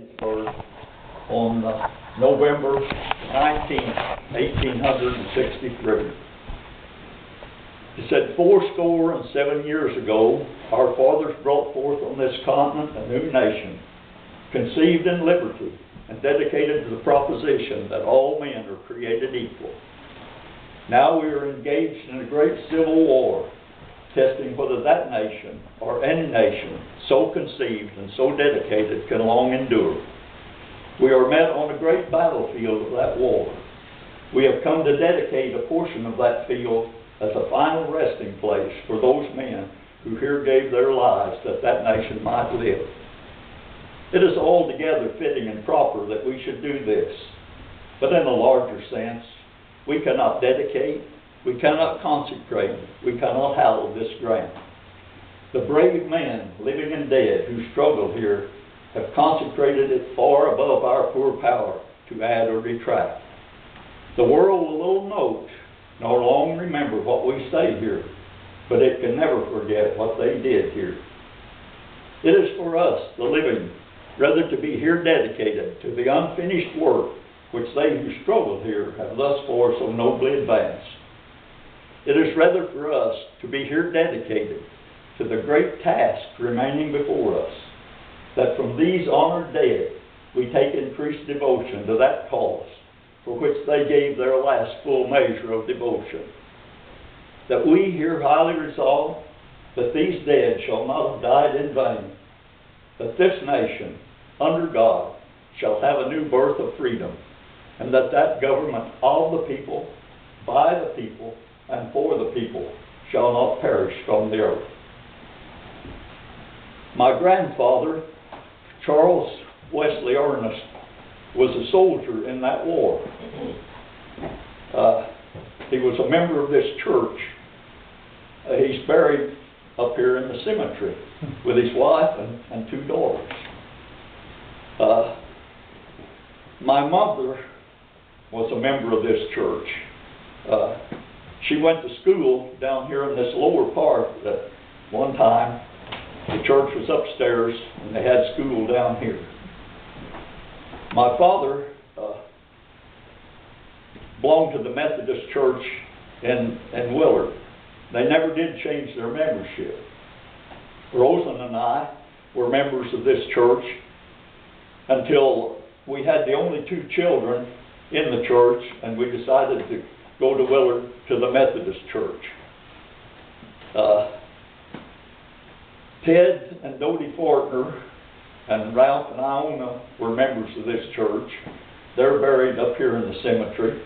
Gettysburg on November 19th, 1863. It said, 7 years ago, our fathers brought forth on this continent a new nation, conceived in liberty and dedicated to the proposition that all men are created equal. Now we are engaged in a great civil war, testing whether that nation or any nation so conceived and so dedicated can long endure. We are met on a great battlefield of that war. We have come to dedicate a portion of that field as a final resting place for those men who here gave their lives that that nation might live. It is altogether fitting and proper that we should do this, but in a larger sense, we cannot dedicate, we cannot consecrate, we cannot hallow this ground. The brave men, living and dead, who struggle here have consecrated it far above our poor power to add or detract. The world will little note nor long remember what we say here, but it can never forget what they did here. It is for us, the living, rather to be here dedicated to the unfinished work which they who struggled here have thus far so nobly advanced. It is rather for us to be here dedicated to the great task remaining before us, that from these honored dead we take increased devotion to that cause for which they gave their last full measure of devotion. That we here highly resolve that these dead shall not have died in vain, that this nation, under God, shall have a new birth of freedom, and that that government of the people, by the people, and for the people shall not perish from the earth. My grandfather, Charles Wesley Ernest, was a soldier in that war. He was a member of this church. He's buried up here in the cemetery with his wife and 2 daughters. My mother was a member of this church. She went to school down here in this lower part at one time. The church was upstairs and they had school down here. My father belonged to the Methodist Church in Willard. They never did change their membership. Rosalynn and I were members of this church until we had the only 2 children in the church, and we decided to go to Willard to the Methodist Church. Ted and Dodie Fortner and Ralph and Iona were members of this church. They're buried up here in the cemetery.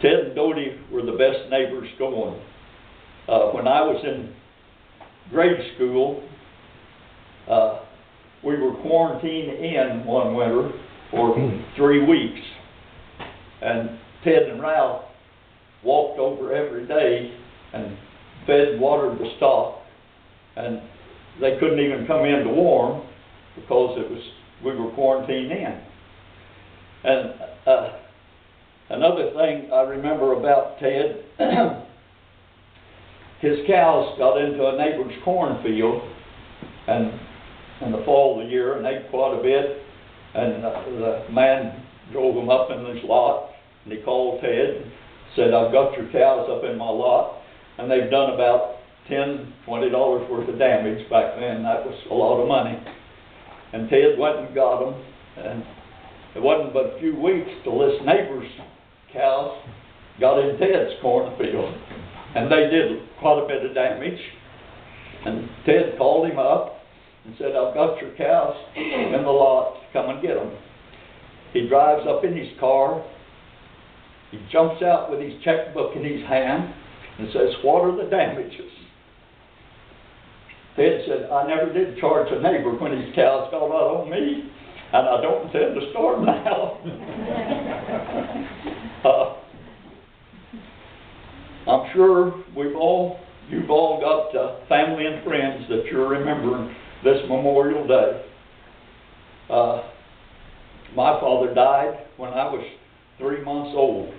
Ted and Dodie were the best neighbors going. When I was in grade school, we were quarantined in one winter for 3 weeks. And Ted and Ralph walked over every day and fed and watered the stock. And they couldn't even come in to warm because we were quarantined in. And another thing I remember about Ted, his cows got into a neighbor's cornfield and in the fall of the year and ate quite a bit. And the man drove them up in this lot, and he called Ted and said, "I've got your cows up in my lot, and they've done about $10, $20 worth of damage." Back then, that was a lot of money. And Ted went and got them, and it wasn't but a few weeks till this neighbor's cows got in Ted's cornfield, and they did quite a bit of damage. And Ted called him up and said, "I've got your cows in the lot, come and get them." He drives up in his car, he jumps out with his checkbook in his hand and says, "What are the damages?" Ted said, "I never did charge a neighbor when his cows got out on me, and I don't intend to start now." I'm sure you've all got family and friends that you're remembering this Memorial Day. My father died when I was 3 months old.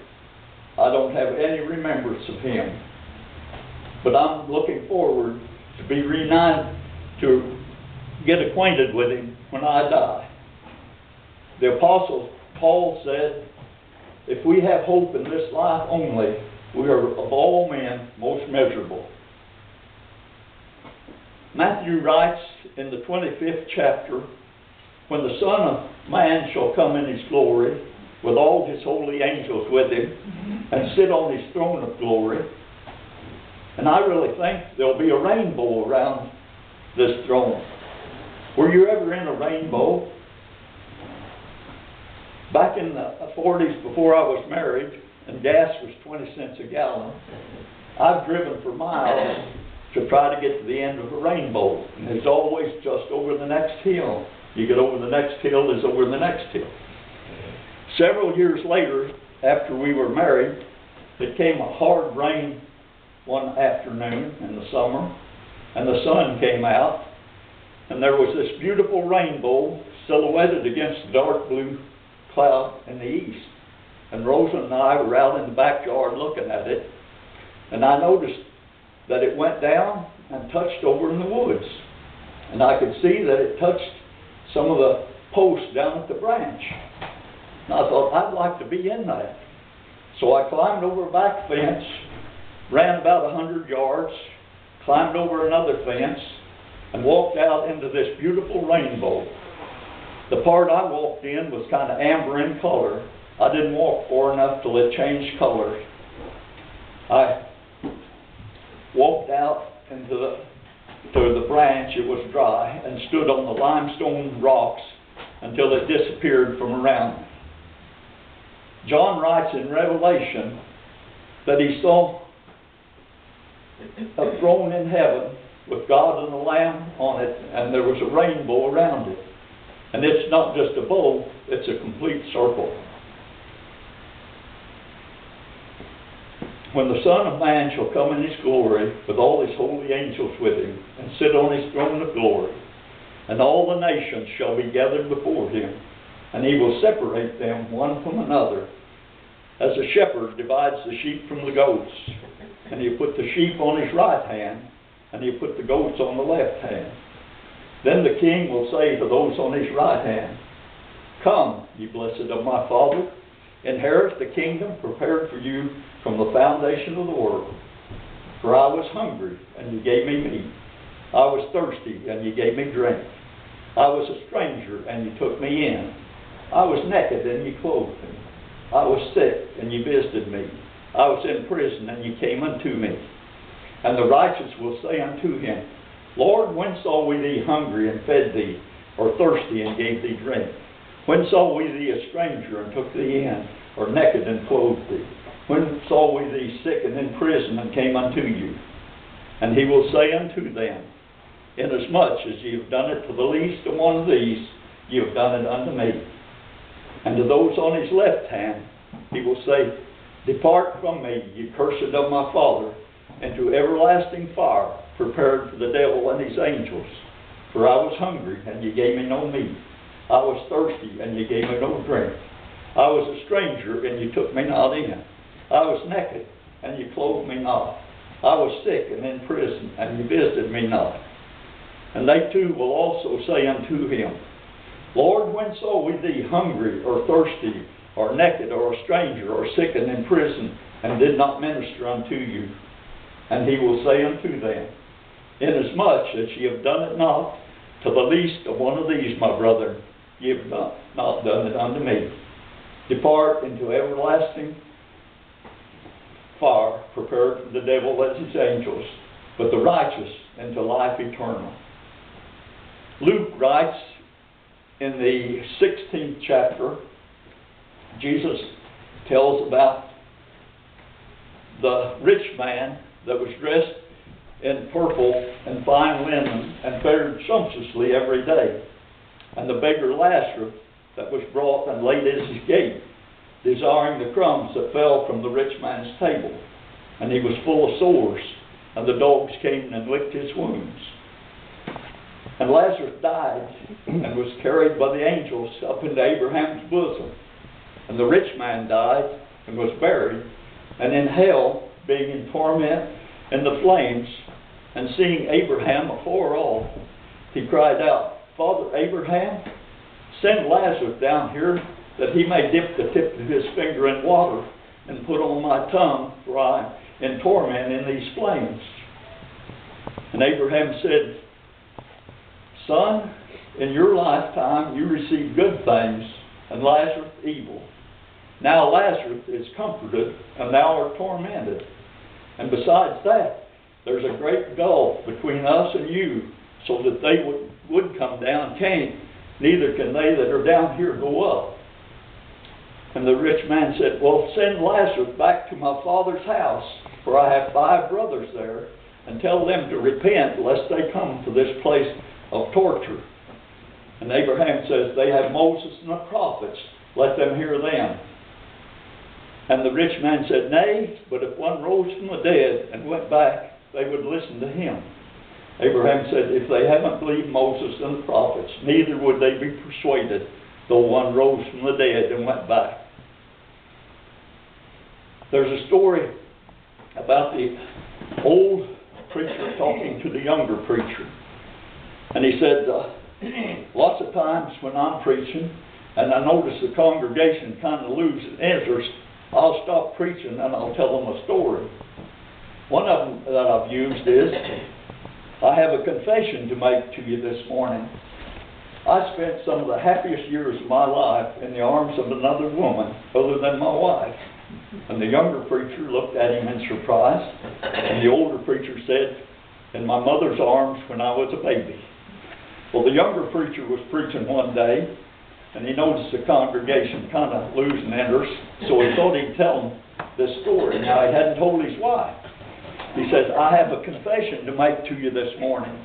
I don't have any remembrance of him, but I'm looking forward to be reunited, to get acquainted with him when I die. The Apostle Paul said, if we have hope in this life only, we are of all men most miserable. Matthew writes in the 25th chapter, when the Son of Man shall come in his glory, with all his holy angels with him, and sit on his throne of glory. And I really think there'll be a rainbow around this throne. Were you ever in a rainbow? Back in the 40s, before I was married, and gas was 20 cents a gallon, I've driven for miles to try to get to the end of a rainbow. And it's always just over the next hill. You get over the next hill, is over the next hill. Several years later, after we were married, it came a hard rain one afternoon in the summer, and the sun came out, and there was this beautiful rainbow silhouetted against the dark blue cloud in the east. And Rosa and I were out in the backyard looking at it, and I noticed that it went down and touched over in the woods. And I could see that it touched some of the posts down at the branch. And I thought, I'd like to be in that. So I climbed over a back fence, ran about 100 yards, climbed over another fence, and walked out into this beautiful rainbow. The part I walked in was kind of amber in color. I didn't walk far enough till it changed colors. I walked out into the branch, it was dry, and stood on the limestone rocks until it disappeared from around me. John writes in Revelation that he saw a throne in heaven with God and the Lamb on it, and there was a rainbow around it. And it's not just a bow, it's a complete circle. When the Son of Man shall come in his glory, with all his holy angels with him, and sit on his throne of glory, and all the nations shall be gathered before him, and he will separate them one from another, as a shepherd divides the sheep from the goats. And he'll put the sheep on his right hand, and he'll put the goats on the left hand. Then the king will say to those on his right hand, come, ye blessed of my Father, inherit the kingdom prepared for you from the foundation of the world. For I was hungry, and you gave me meat. I was thirsty, and you gave me drink. I was a stranger, and you took me in. I was naked, and you clothed me. I was sick, and you visited me. I was in prison, and you came unto me. And the righteous will say unto him, Lord, when saw we thee hungry and fed thee, or thirsty and gave thee drink? When saw we thee a stranger and took thee in, or naked and clothed thee? When saw we thee sick and in prison and came unto you? And he will say unto them, inasmuch as ye have done it to the least of one of these, ye have done it unto me. And to those on his left hand, he will say, depart from me, ye cursed of my Father, into everlasting fire, prepared for the devil and his angels. For I was hungry, and ye gave me no meat. I was thirsty, and ye gave me no drink. I was a stranger, and ye took me not in. I was naked, and ye clothed me not. I was sick and in prison, and ye visited me not. And they too will also say unto him, Lord, when saw we thee hungry, or thirsty, or naked, or a stranger, or sick and in prison, and did not minister unto you? And he will say unto them, inasmuch as ye have done it not to the least of one of these, my brethren, ye have not done it unto me. Depart into everlasting fire, prepared for the devil and his angels, but the righteous into life eternal. Luke writes in the 16th chapter, Jesus tells about the rich man that was dressed in purple and fine linen and fared sumptuously every day, and the beggar Lazarus that was brought and laid at his gate, desiring the crumbs that fell from the rich man's table. And he was full of sores, and the dogs came and licked his wounds. And Lazarus died and was carried by the angels up into Abraham's bosom. And the rich man died and was buried, and in hell, being in torment in the flames, and seeing Abraham afar off, he cried out, Father Abraham, send Lazarus down here that he may dip the tip of his finger in water and put on my tongue, for I am in torment in these flames. And Abraham said, Son, in your lifetime you received good things, and Lazarus evil. Now Lazarus is comforted, and thou art tormented. And besides that, there's a great gulf between us and you, so that they would come down, can't, neither can they that are down here go up. And the rich man said, Well, send Lazarus back to my father's house, for I have 5 brothers there, and tell them to repent, lest they come to this place of torture. And Abraham says, They have Moses and the prophets, let them hear them. And the rich man said, Nay, but if one rose from the dead and went back, they would listen to him. Abraham said, If they haven't believed Moses and the prophets, neither would they be persuaded, though one rose from the dead and went back. There's a story about the old preacher talking to the younger preacher. And he said, lots of times when I'm preaching, and I notice the congregation kind of loses interest, I'll stop preaching and I'll tell them a story. One of them that I've used is, I have a confession to make to you this morning. I spent some of the happiest years of my life in the arms of another woman other than my wife. And the younger preacher looked at him in surprise, and the older preacher said, in my mother's arms when I was a baby. Well, the younger preacher was preaching one day, and he noticed the congregation kind of losing interest, so he thought he'd tell them this story. Now, he hadn't told his wife. He says, I have a confession to make to you this morning.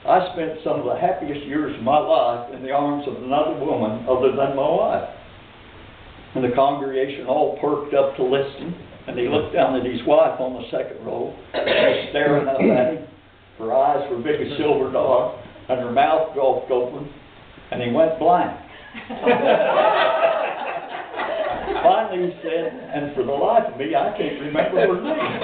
I spent some of the happiest years of my life in the arms of another woman other than my wife. And the congregation all perked up to listen, and he looked down at his wife on the second row, just staring up at him. Her eyes were big as silver dogs, and her mouth gulped open, and he went blank. Finally he said, and for the life of me, I can't remember her name.